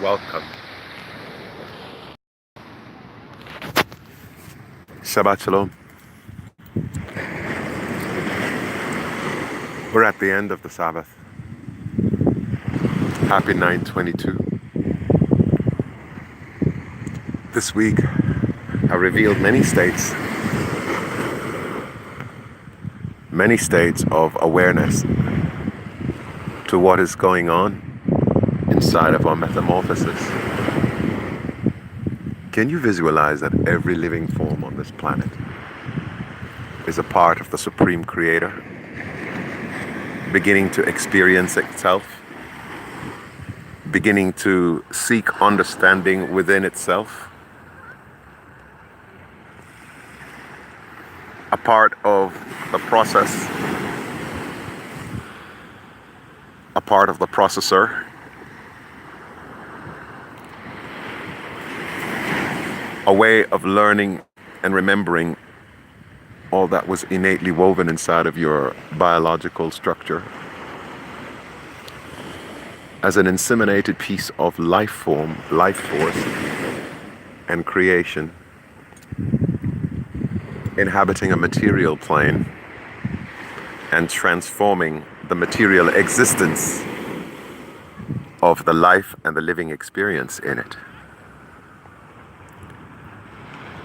Welcome. Shabbat Shalom. We're at the end of the Sabbath. Happy 9/22. This week I revealed many states of awareness to what is going on inside of our metamorphosis. Can you visualize that every living form on this planet is a part of the Supreme Creator, beginning to experience itself, beginning to seek understanding within itself? A part of the process, a part of the processor, a way of learning and remembering all that was innately woven inside of your biological structure as an inseminated piece of life form, life force, and creation, inhabiting a material plane and transforming the material existence of the life and the living experience in it.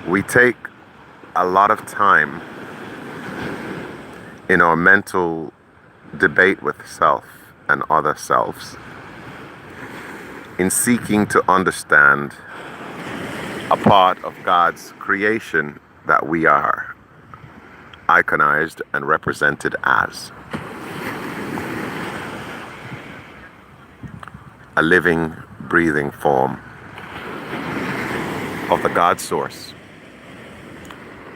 We take a lot of time in our mental debate with self and other selves in seeking to understand a part of God's creation that we are iconized and represented as a living, breathing form of the God source,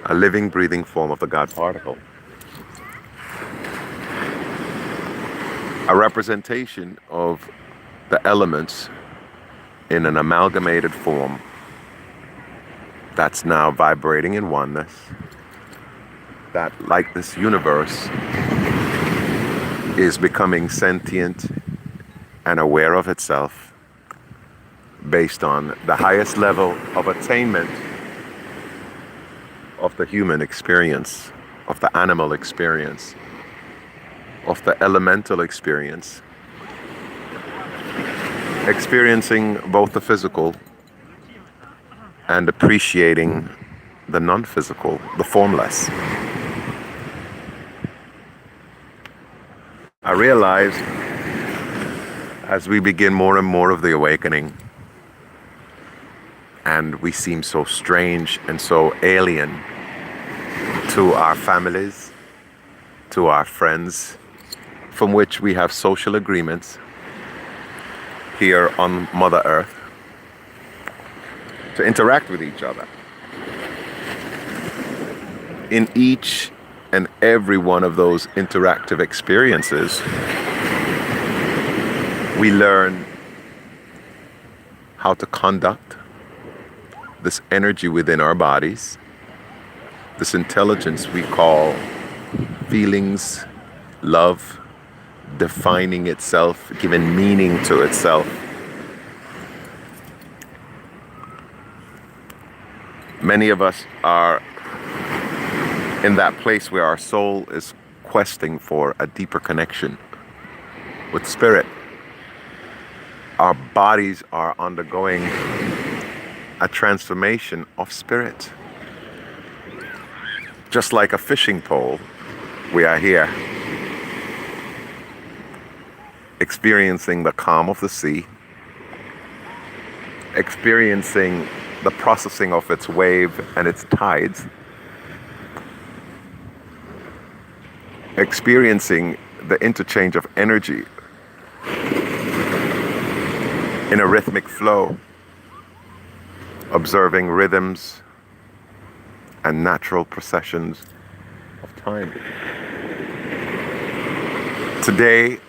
a living, breathing form of the God particle, a representation of the elements in an amalgamated form that's now vibrating in oneness, that, like this universe, is becoming sentient and aware of itself based on the highest level of attainment of the human experience, of the animal experience, of the elemental experience, experiencing both the physical and appreciating the non-physical, the formless. I realized as we begin more and more of the awakening, and we seem so strange and so alien to our families, to our friends, from which we have social agreements here on Mother Earth, to interact with each other. In each and every one of those interactive experiences, we learn how to conduct this energy within our bodies, this intelligence we call feelings, love, defining itself, giving meaning to itself. Many of us are in that place where our soul is questing for a deeper connection with spirit. Our bodies are undergoing a transformation of spirit. Just like a fishing pole, we are here experiencing the calm of the sea, experiencing the processing of its wave and its tides, experiencing the interchange of energy in a rhythmic flow, observing rhythms and natural processions of time. Today,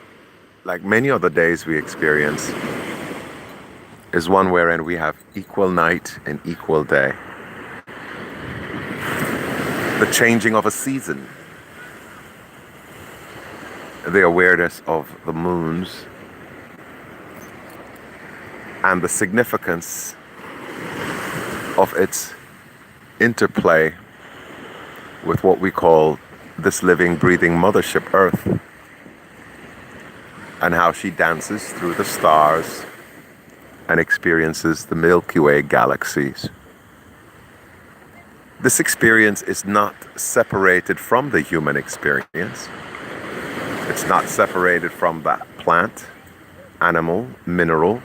like many other days we experience, is one wherein we have equal night and equal day. The changing of a season, the awareness of the moons, and the significance of its interplay with what we call this living, breathing mothership, Earth, and how she dances through the stars and experiences the Milky Way galaxies. This experience is not separated from the human experience. It's not separated from that plant, animal, mineral.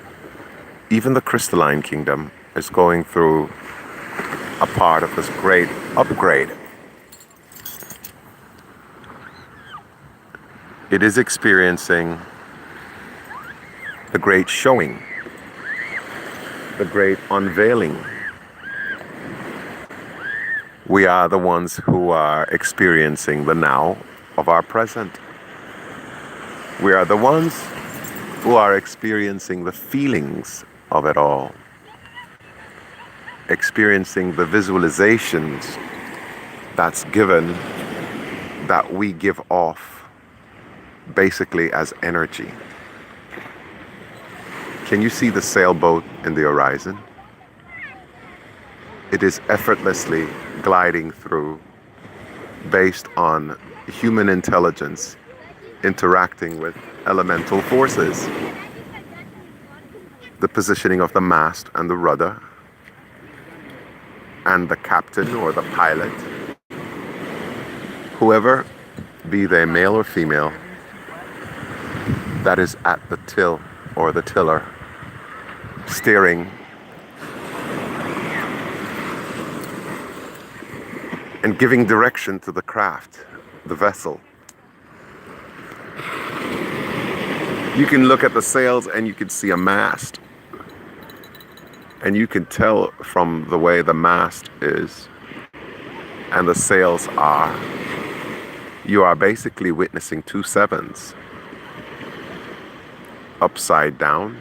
Even the crystalline kingdom is going through a part of this great upgrade. It is experiencing the great showing, the great unveiling. We are the ones who are experiencing the now of our present. We are the ones who are experiencing the feelings of it all, experiencing the visualizations that's given, that we give off basically as energy. Can you see the sailboat in the horizon? It is effortlessly gliding through based on human intelligence interacting with elemental forces. The positioning of the mast and the rudder and the captain or the pilot, whoever, be they male or female, that is at the till or the tiller, steering and giving direction to the craft, the vessel. You can look at the sails and you can see a mast. And you can tell from the way the mast is and the sails are, you are basically witnessing two sevens upside down.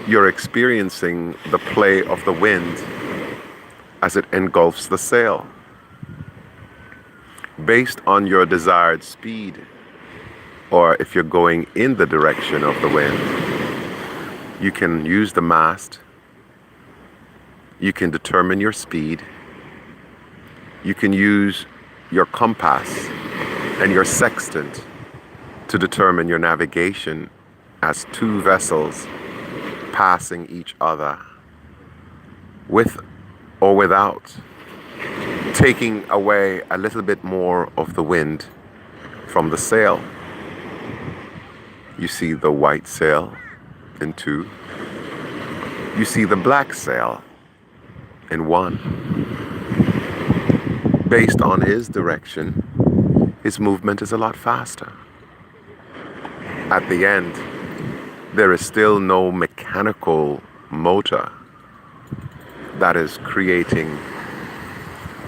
You're experiencing the play of the wind as it engulfs the sail. Based on your desired speed, or if you're going in the direction of the wind, you can use the mast, you can determine your speed, you can use your compass and your sextant to determine your navigation as two vessels passing each other with or without taking away a little bit more of the wind from the sail. You see the white sail in two. You see the black sail in one. Based on his direction, his movement is a lot faster. At the end, there is still no mechanical motor that is creating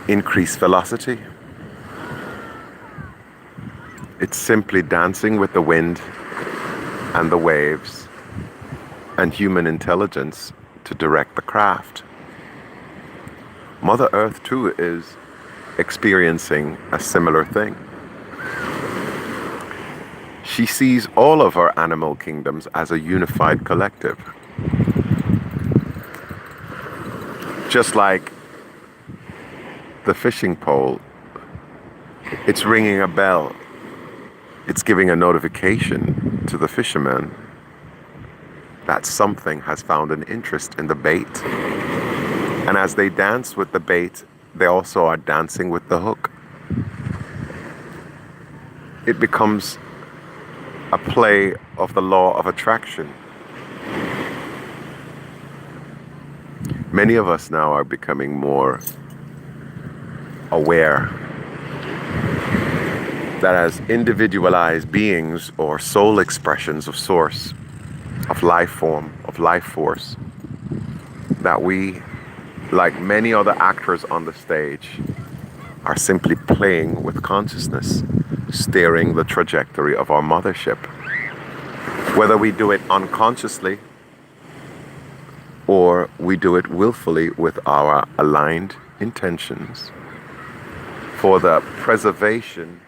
increased velocity. It's simply dancing with the wind and the waves and human intelligence to direct the craft. Mother Earth too is experiencing a similar thing. She sees all of her animal kingdoms as a unified collective. Just like the fishing pole, it's ringing a bell. It's giving a notification to the fishermen that something has found an interest in the bait. And as they dance with the bait, they also are dancing with the hook. It becomes a play of the law of attraction. Many of us now are becoming more aware that as individualized beings or soul expressions of source, of life form, of life force, that we, like many other actors on the stage, are simply playing with consciousness, steering the trajectory of our mothership. Whether we do it unconsciously or we do it willfully with our aligned intentions for the preservation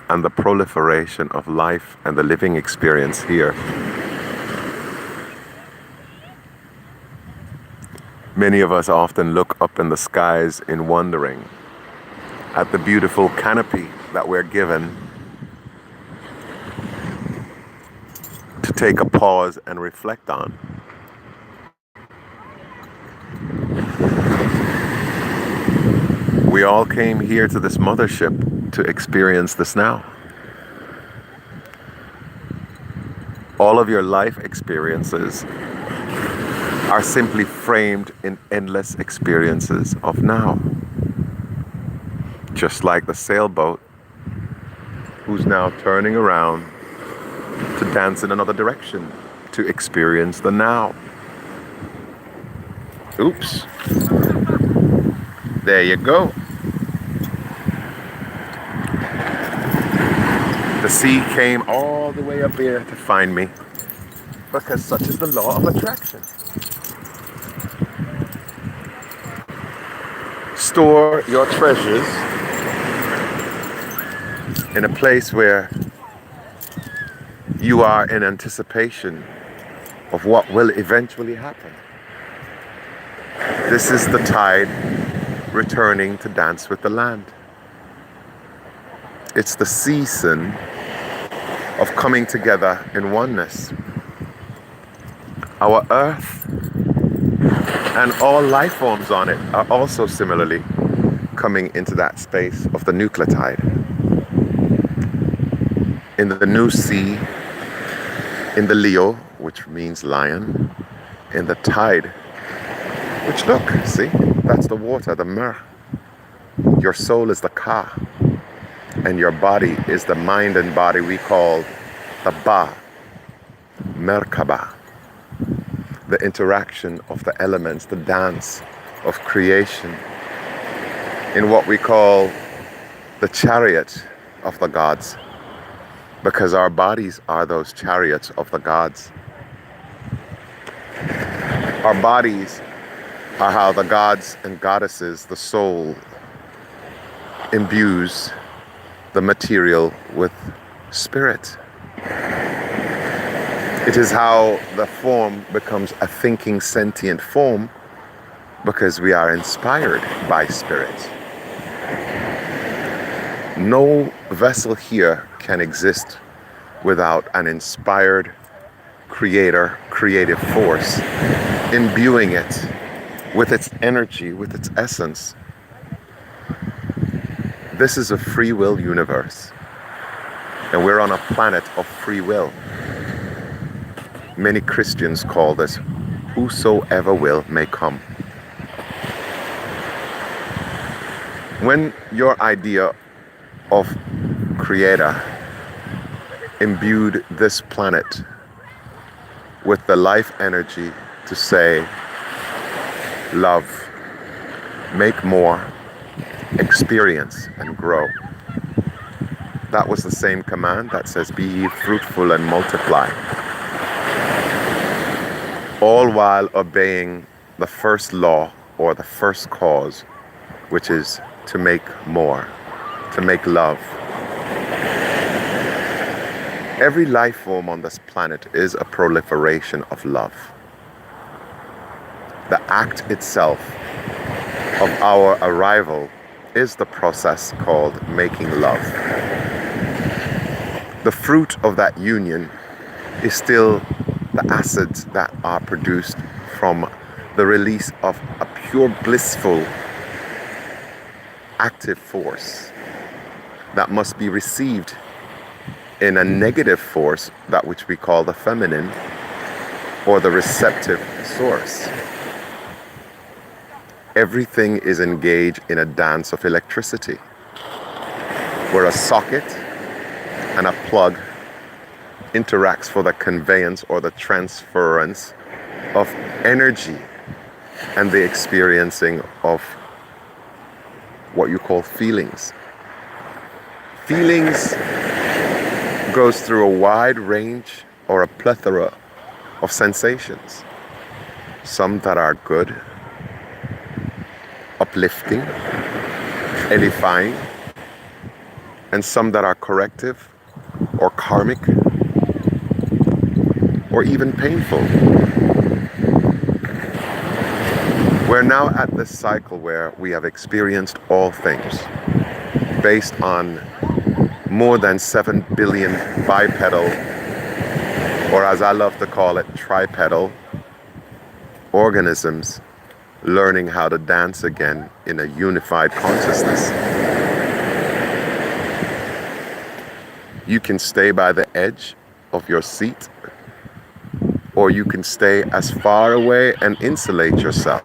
and the proliferation of life and the living experience here Many of us often look up in the skies in wondering at the beautiful canopy that we're given to take a pause and reflect on. We all came here to this mothership to experience this now. All of your life experiences are simply framed in endless experiences of now. Just like the sailboat who's now turning around to dance in another direction to experience the now. Oops. There you go. The sea came all the way up here to find me because such is the law of attraction. Store your treasures in a place where you are in anticipation of what will eventually happen. This is the tide returning to dance with the land. It's the season of coming together in oneness. Our earth and all life forms on it are also similarly coming into that space of the nucleotide. In the new sea, in the Leo, which means lion, in the tide, which look, see, that's the water, the mer. Your soul is the ka, and your body is the mind and body we call the ba, merkaba. The interaction of the elements, the dance of creation in what we call the chariot of the gods, because our bodies are those chariots of the gods. Our bodies are how the gods and goddesses, the soul, imbues the material with spirit. It is how the form becomes a thinking, sentient form because we are inspired by spirit. No vessel here can exist without an inspired creator, creative force, imbuing it with its energy, with its essence. This is a free will universe, and we're on a planet of free will. Many Christians call this whosoever will may come. When your idea of creator imbued this planet with the life energy to say, love, make more, experience and grow. That was the same command that says, be ye fruitful and multiply. All while obeying the first law or the first cause, which is to make more, to make love. Every life form on this planet is a proliferation of love. The act itself of our arrival is the process called making love. The fruit of that union is still the acids that are produced from the release of a pure blissful active force that must be received in a negative force, that which we call the feminine or the receptive source. Everything is engaged in a dance of electricity, where a socket and a plug interacts for the conveyance or the transference of energy and the experiencing of what you call feelings. Feelings goes through a wide range or a plethora of sensations. Some that are good, uplifting, edifying, and some that are corrective or karmic or even painful. We're now at this cycle where we have experienced all things based on more than 7 billion bipedal, or as I love to call it, tripedal organisms learning how to dance again in a unified consciousness. You can stay by the edge of your seat, or you can stay as far away and insulate yourself.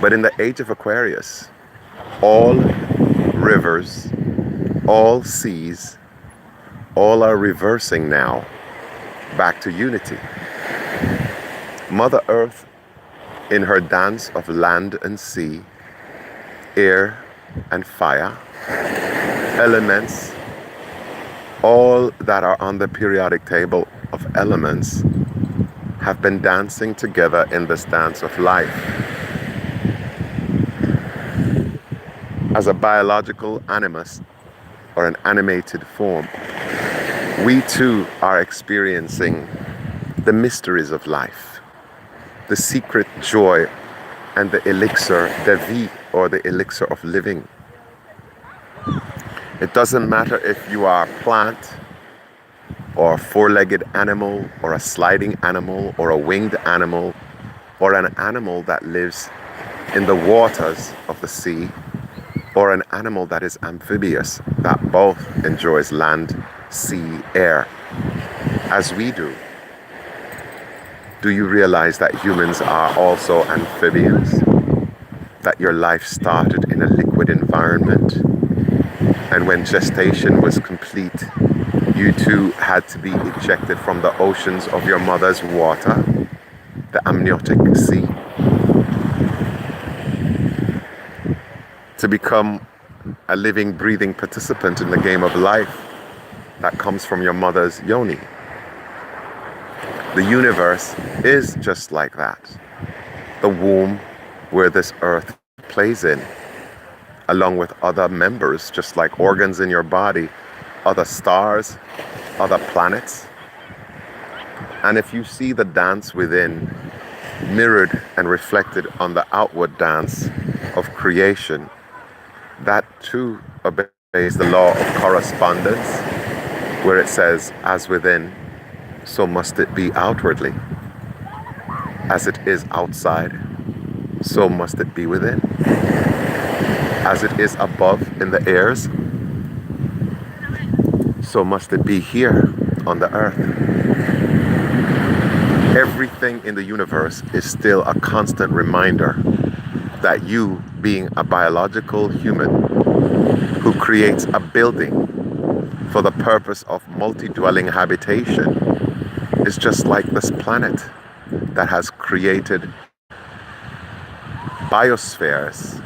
But in the age of Aquarius, all rivers, all seas, all are reversing now back to unity. Mother Earth, in her dance of land and sea, air and fire, elements, all that are on the periodic table of elements, have been dancing together in this dance of life. As a biological animus or an animated form, we too are experiencing the mysteries of life, the secret joy and the elixir de vie, or the elixir of living. It doesn't matter if you are a plant or a four-legged animal or a sliding animal or a winged animal or an animal that lives in the waters of the sea, or an animal that is amphibious, that both enjoys land, sea, air, as we do. Do you realize that humans are also amphibians? That your life started in a liquid environment, and when gestation was complete, you too had to be ejected from the oceans of your mother's water, the amniotic sea, to become a living, breathing participant in the game of life that comes from your mother's yoni. The universe is just like that. The womb where this earth plays in, along with other members, just like organs in your body, other stars, other planets. And if you see the dance within mirrored and reflected on the outward dance of creation, that too obeys the law of correspondence, where it says, as within, so must it be outwardly. As it is outside, so must it be within. As it is above in the airs, so must it be here on the earth. Everything in the universe is still a constant reminder that you, being a biological human who creates a building for the purpose of multi-dwelling habitation, is just like this planet that has created biospheres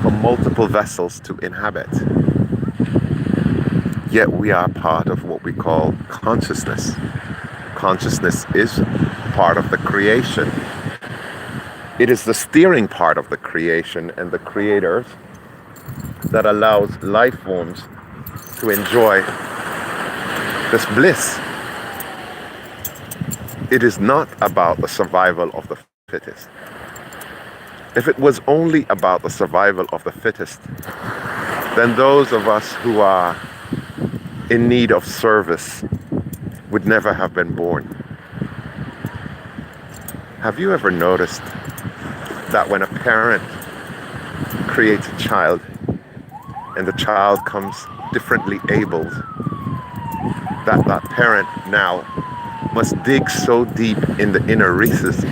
for multiple vessels to inhabit. Yet we are part of what we call consciousness. Consciousness is part of the creation. It is the steering part of the creation and the creators that allows life forms to enjoy this bliss. It is not about the survival of the fittest. If it was only about the survival of the fittest, then those of us who are in need of service would never have been born. Have you ever noticed that when a parent creates a child and the child comes differently abled, that parent now must dig so deep in the inner recesses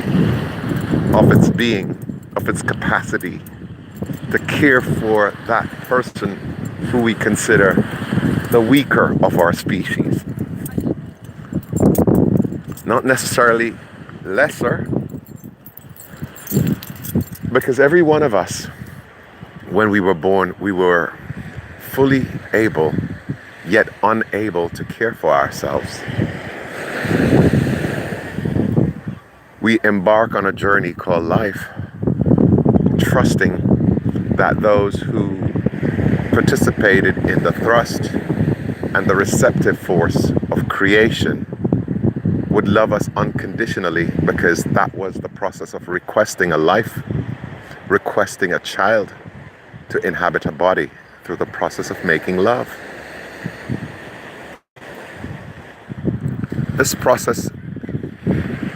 of its being, of its capacity to care for that person who we consider the weaker of our species. Not necessarily lesser, because every one of us, when we were born, we were fully able, yet unable to care for ourselves. We embark on a journey called life, trusting that those who participated in the thrust and the receptive force of creation would love us unconditionally, because that was the process of requesting a life, requesting a child to inhabit a body through the process of making love. This process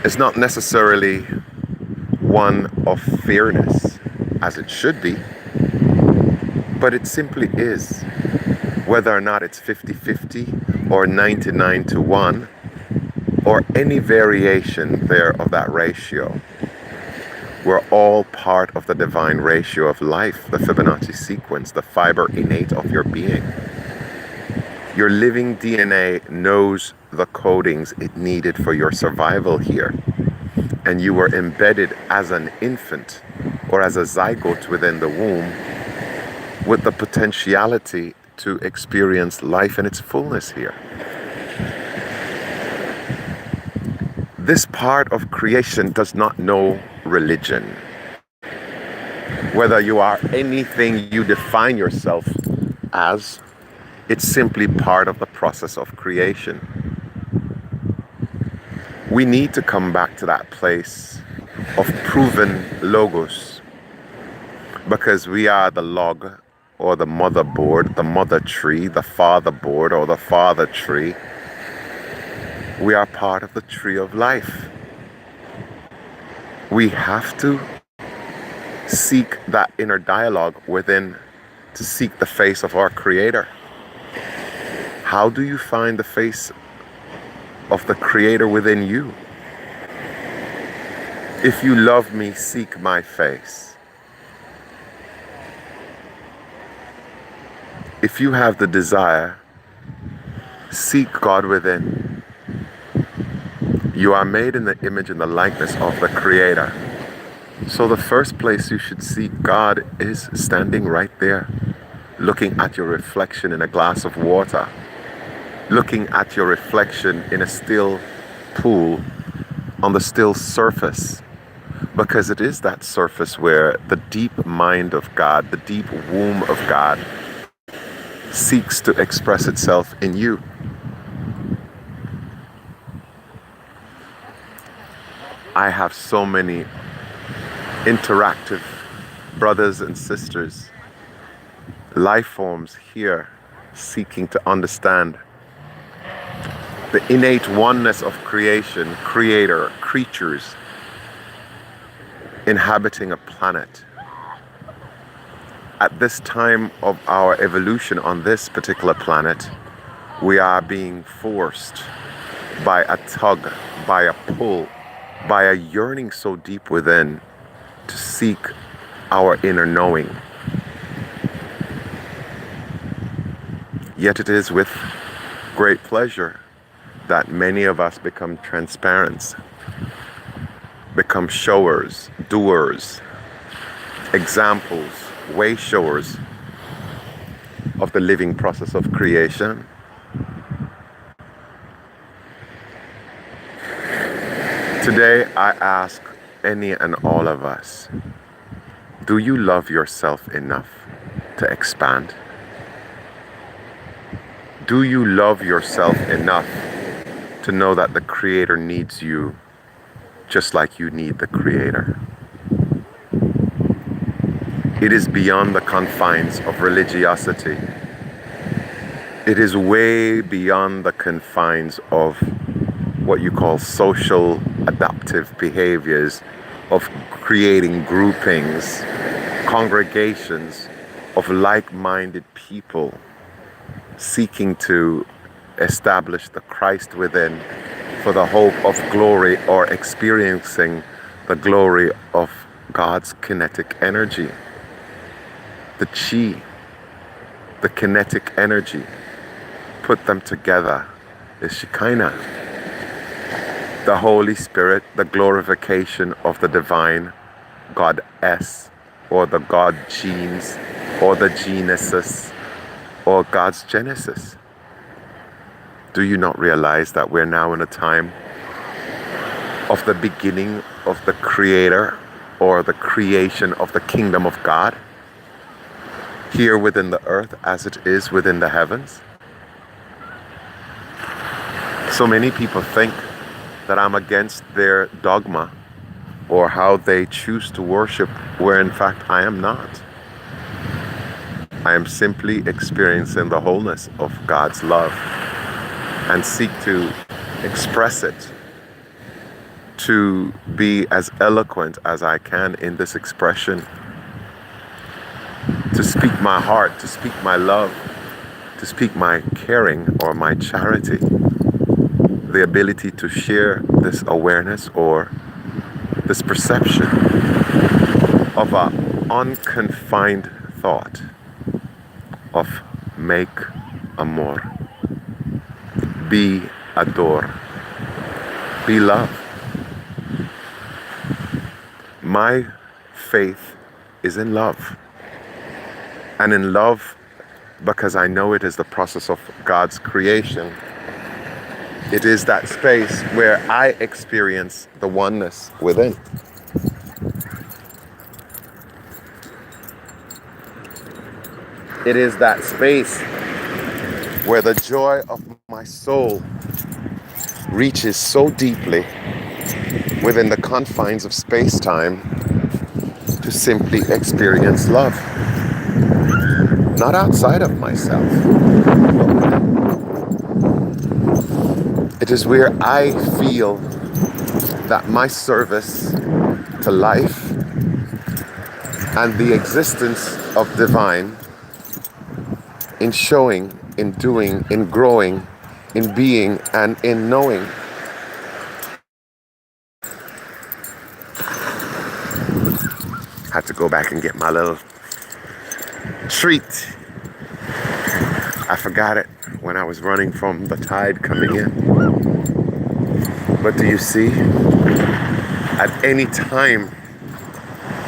is not necessarily one of fairness, as it should be, but it simply is. Whether or not it's 50-50 or 99-1 or any variation there of that ratio, we're all part of the divine ratio of life, the Fibonacci sequence, the fiber innate of your being. Your living DNA knows the codings it needed for your survival here. And you were embedded as an infant or as a zygote within the womb with the potentiality to experience life in its fullness here. This part of creation does not know religion. Whether you are anything you define yourself as, it's simply part of the process of creation. We need to come back to that place of proven logos, because we are the log or the motherboard, the mother tree, the father board or the father tree. We are part of the tree of life. We have to seek that inner dialogue within to seek the face of our Creator. How do you find the face of the Creator within you? If you love me, seek my face. If you have the desire, seek God within. You are made in the image and the likeness of the Creator. So the first place you should seek God is standing right there, looking at your reflection in a glass of water, looking at your reflection in a still pool on the still surface, because it is that surface where the deep mind of God, the deep womb of God, seeks to express itself in you. I have so many interactive brothers and sisters, life forms here seeking to understand the innate oneness of creation, creator, creatures inhabiting a planet. At this time of our evolution on this particular planet, we are being forced by a tug, by a pull, by a yearning so deep within to seek our inner knowing. Yet it is with great pleasure that many of us become transparent, become showers, doers, examples, way showers of the living process of creation. Today I ask any and all of us, do you love yourself enough to expand? Do you love yourself enough to know that the Creator needs you just like you need the Creator? It is beyond the confines of religiosity. It is way beyond the confines of what you call social adaptive behaviors, of creating groupings, congregations of like-minded people seeking to establish the Christ within for the hope of glory, or experiencing the glory of God's kinetic energy. The chi, the kinetic energy, put them together is Shekinah. The Holy Spirit, the glorification of the divine Goddess, or the God genes, or the Genesis, or God's Genesis. Do you not realize that we're now in a time of the beginning of the Creator, or the creation of the kingdom of God, here within the earth as it is within the heavens? So many people think that I'm against their dogma or how they choose to worship, where in fact I am not. I am simply experiencing the wholeness of God's love and seek to express it, to be as eloquent as I can in this expression, to speak my heart, to speak my love, to speak my caring or my charity, the ability to share this awareness or this perception of an unconfined thought of make amor, be adore, be love. My faith is in love. And in love, because I know it is the process of God's creation, it is that space where I experience the oneness within. It is that space where the joy of my soul reaches so deeply within the confines of space-time to simply experience love. Not outside of myself. It is where I feel that my service to life and the existence of divine in showing, in doing, in growing, in being, and in knowing had to go back and get my little treat. I forgot it when I was running from the tide coming in. But do you see? At any time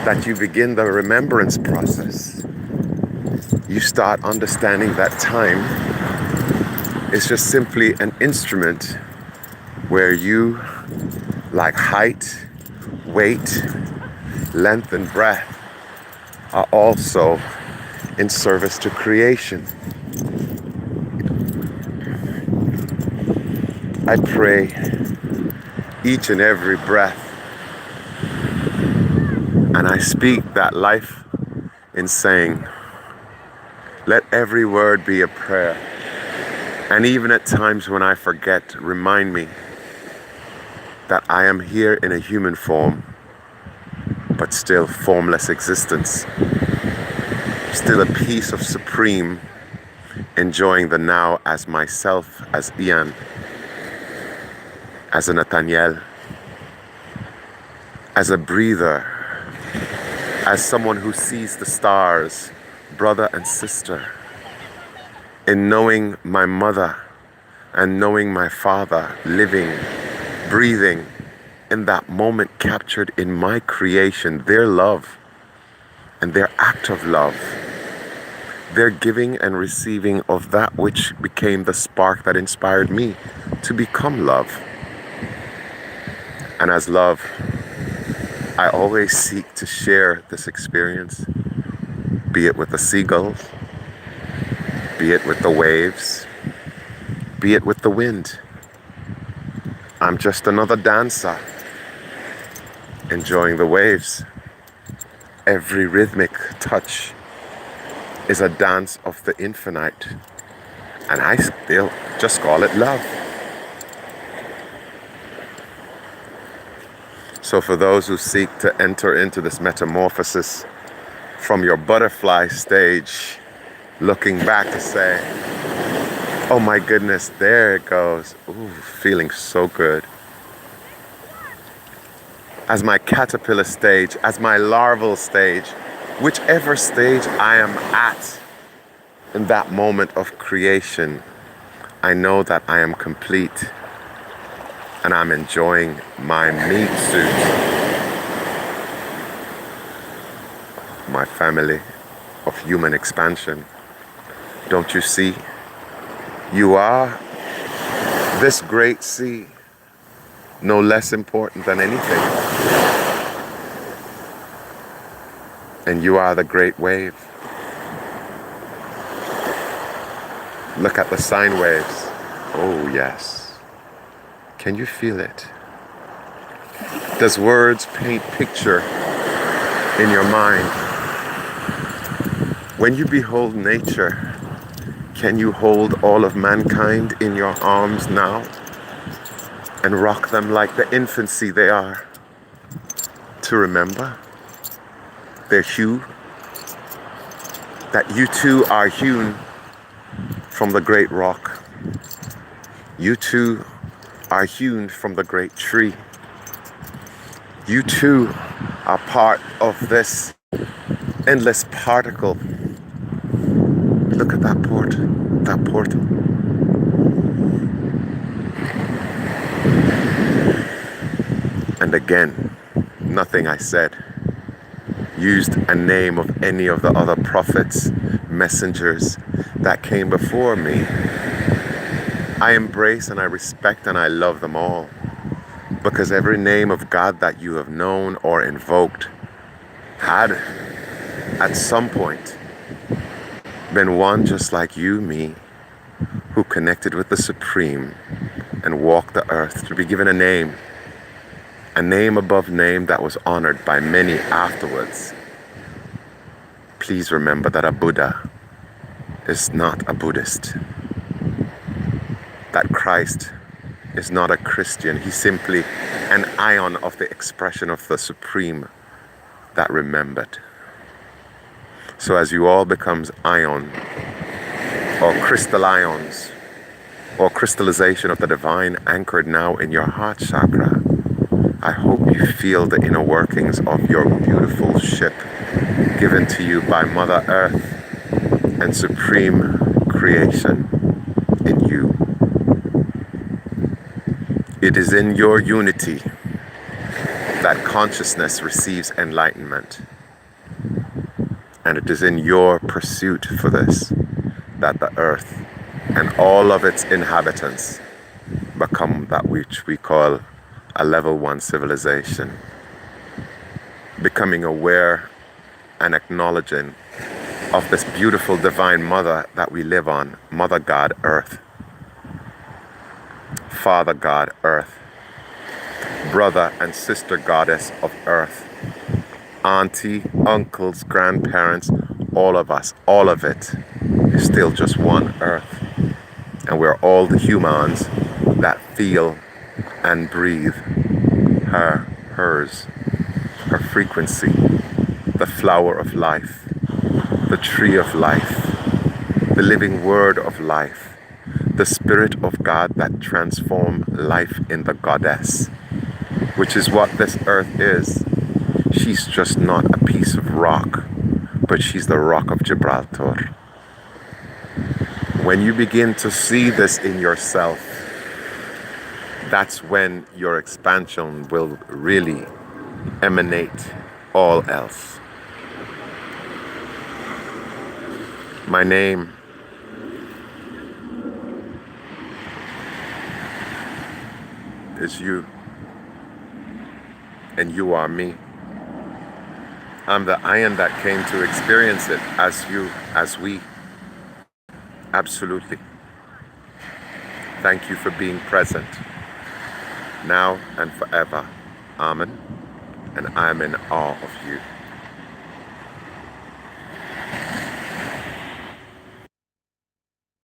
that you begin the remembrance process, you start understanding that time is just simply an instrument where you, like height, weight, length, and breadth, are also in service to creation. I pray each and every breath, and I speak that life in saying, let every word be a prayer. And even at times when I forget, remind me that I am here in a human form, but still formless existence. Still a piece of supreme, enjoying the now as myself, as Ian, as a Nathaniel, as a breather, as someone who sees the stars, brother and sister, in knowing my mother and knowing my father living, breathing in that moment captured in my creation, their love and their act of love, their giving and receiving of that which became the spark that inspired me to become love. And as love, I always seek to share this experience, be it with the seagulls, be it with the waves, be it with the wind. I'm just another dancer, enjoying the waves. Every rhythmic touch is a dance of the infinite, and I still just call it love. So for those who seek to enter into this metamorphosis from your butterfly stage, looking back to say, oh my goodness, there it goes. Ooh, feeling so good. As my caterpillar stage, as my larval stage, whichever stage I am at in that moment of creation, I know that I am complete and I'm enjoying my meat suit, my family of human expansion. Don't you see? You are this great sea, no less important than anything. And you are the great wave. Look at the sine waves. Oh yes. Can you feel it? Does words paint picture in your mind? When you behold nature, can you hold all of mankind in your arms now and rock them like the infancy they are, to remember their hue, that you too are hewn from the great rock. You too are hewn from the great tree. You too are part of this endless particle. Look at that portal. And again, nothing I said used a name of any of the other prophets, messengers that came before me. I embrace and I respect and I love them all, because every name of God that you have known or invoked had, at some point, been one just like you, me, who connected with the Supreme and walked the earth to be given a name above name that was honored by many afterwards. Please remember that a Buddha is not a Buddhist, that Christ is not a Christian. He's simply an ion of the expression of the Supreme that remembered. So as you all becomes ion or crystal ions or crystallization of the divine anchored now in your heart chakra, I hope you feel the inner workings of your beautiful ship given to you by Mother Earth and Supreme Creation in you. It is in your unity that consciousness receives enlightenment. And it is in your pursuit for this that the earth and all of its inhabitants become that which we call a level 1 civilization. Becoming aware and acknowledging of this beautiful divine mother that we live on, Mother God Earth, Father God Earth, Brother and Sister Goddess of Earth, auntie, uncles, grandparents, all of us, all of it is still just one earth. And we're all the humans that feel and breathe her, hers, her frequency, the flower of life, the tree of life, the living word of life, the Spirit of God that transforms life in the goddess, which is what this earth is. She's just not a piece of rock, but she's the rock of Gibraltar. When you begin to see this in yourself, that's when your expansion will really emanate all else. My name is you, and you are me. I'm the ion that came to experience it as you, as we. Absolutely. Thank you for being present, now and forever. Amen. And I'm in awe of you.